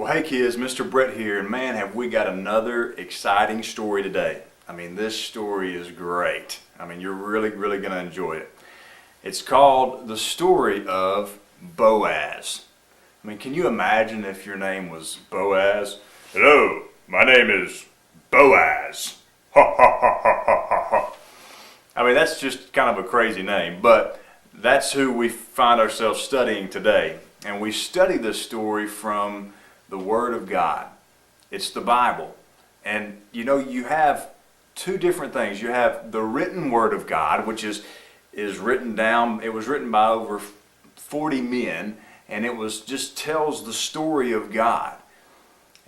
Well, hey kids, Mr. Brett here, and man, have we got another exciting story today. I mean, this story is great. I mean, you're really going to enjoy it. It's called The Story of Boaz. I mean, can you imagine if your name was Boaz? Hello, my name is Boaz. Ha ha ha ha ha ha. I mean, that's just kind of a crazy name, but that's who we find ourselves studying today. And we study this story from the Word of God. It's the Bible. And you know, you have two different things. You have the written Word of God, which is written down. It was written by over 40 men, and it was just tells the story of God.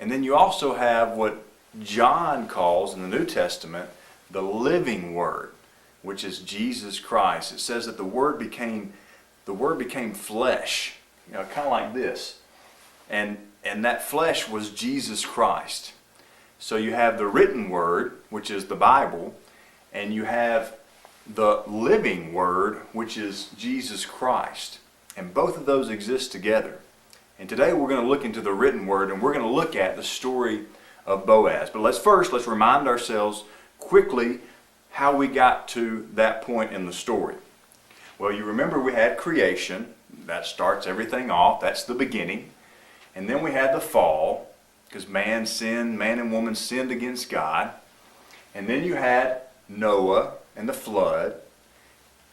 And then you also have what John calls in the New Testament the living Word, which is Jesus Christ. It says that the Word became flesh, you know, kind of like this, and that flesh was Jesus Christ. So you have the written Word, which is the Bible, and you have the living Word, which is Jesus Christ. And both of those exist together. And today we're going to look into the written Word, and we're going to look at the story of Boaz. But let's remind ourselves quickly how we got to that point in the story. Well, you remember we had creation. That starts everything off. That's the beginning. And then we had the fall, because man and woman sinned against God. And then you had Noah and the flood.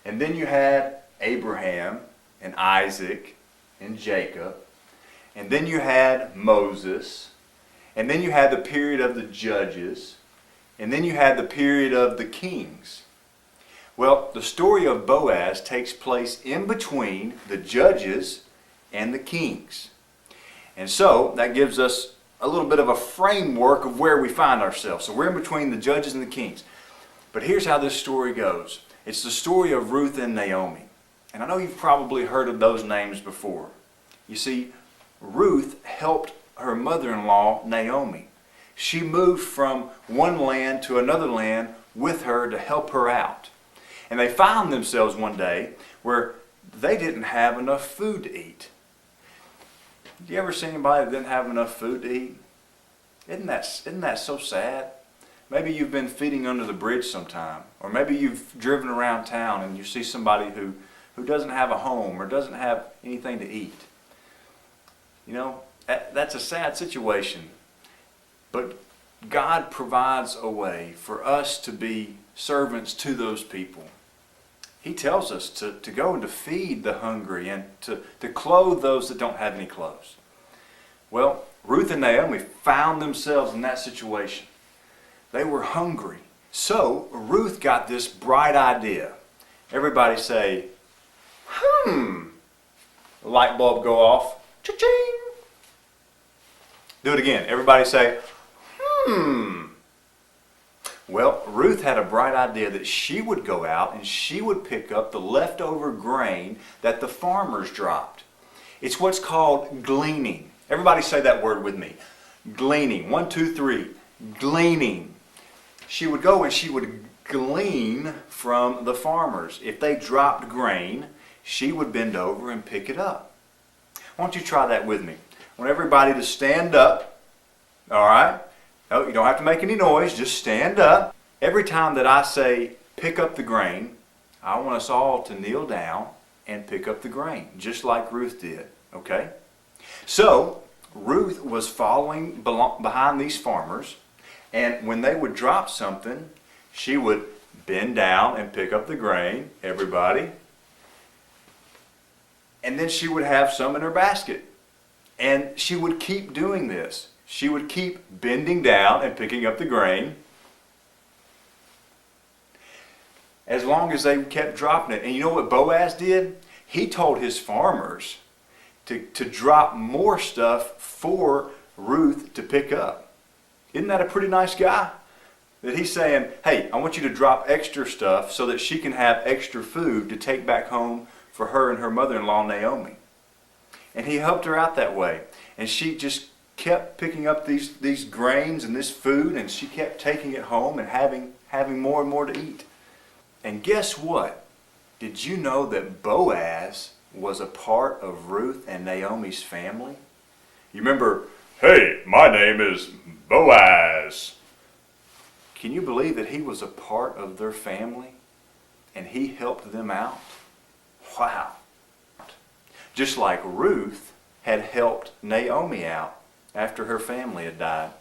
And then you had Abraham and Isaac and Jacob. And then you had Moses. And then you had the period of the judges. And then you had the period of the kings. Well, the story of Boaz takes place in between the judges and the kings. And so that gives us a little bit of a framework of where we find ourselves. So we're in between the judges and the kings. But here's how this story goes. It's the story of Ruth and Naomi. And I know you've probably heard of those names before. You see, Ruth helped her mother-in-law, Naomi. She moved from one land to another land with her to help her out. And they found themselves one day where they didn't have enough food to eat. Do you ever see anybody that didn't have enough food to eat? Isn't that so sad? Maybe you've been feeding under the bridge sometime. Or maybe you've driven around town and you see somebody who doesn't have a home or doesn't have anything to eat. You know, that's a sad situation. But God provides a way for us to be servants to those people. He tells us to go and to feed the hungry and to clothe those that don't have any clothes. Well, Ruth and Naomi found themselves in that situation. They were hungry. So Ruth got this bright idea. Everybody say, The light bulb go off. Cha-ching! Do it again. Everybody say, Well, Ruth had a bright idea that she would go out and she would pick up the leftover grain that the farmers dropped. It's what's called gleaning. Everybody say that word with me. Gleaning. 1, 2, 3. Gleaning. She would go and she would glean from the farmers. If they dropped grain, she would bend over and pick it up. Why don't you try that with me? I want everybody to stand up. All right? No, you don't have to make any noise. Just stand up. Every time that I say, pick up the grain, I want us all to kneel down and pick up the grain, just like Ruth did. Okay? So, Ruth was following behind these farmers, and when they would drop something, she would bend down and pick up the grain, everybody, and then she would have some in her basket. And she would keep doing this. She would keep bending down and picking up the grain as long as they kept dropping it. And you know what Boaz did? He told his farmers to drop more stuff for Ruth to pick up. Isn't that a pretty nice guy? That he's saying, hey, I want you to drop extra stuff so that she can have extra food to take back home for her and her mother-in-law, Naomi. And he helped her out that way. And she just kept picking up these grains and this food, and she kept taking it home and having more and more to eat. And guess what? Did you know that Boaz was a part of Ruth and Naomi's family? You remember "Hey, my name is Boaz." Can you believe that he was a part of their family and he helped them out? Wow. Just like Ruth had helped Naomi out after her family had died.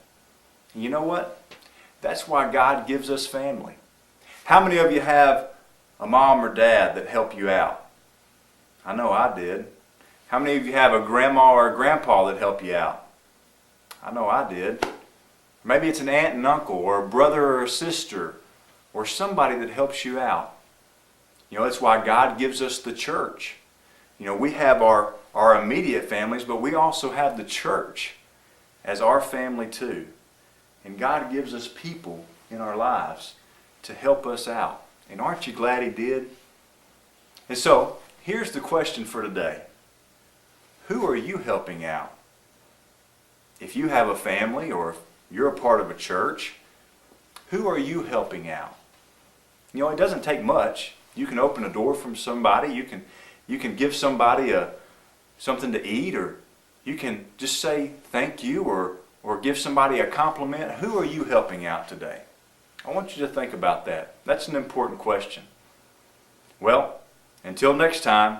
You know what? That's why God gives us family. How many of you have a mom or dad that help you out? I know I did. How many of you have a grandma or a grandpa that help you out? I know I did. Maybe it's an aunt and uncle or a brother or a sister or somebody that helps you out. You know, that's why God gives us the church. You know, we have our immediate families, but we also have the church as our family too. And God gives us people in our lives to help us out. And aren't you glad He did? And so, here's the question for today. Who are you helping out? If you have a family or if you're a part of a church, who are you helping out? You know, it doesn't take much. You can open a door from somebody. You can give somebody something to eat, or you can just say thank you or give somebody a compliment. Who are you helping out today? I want you to think about that. That's an important question. Well, until next time,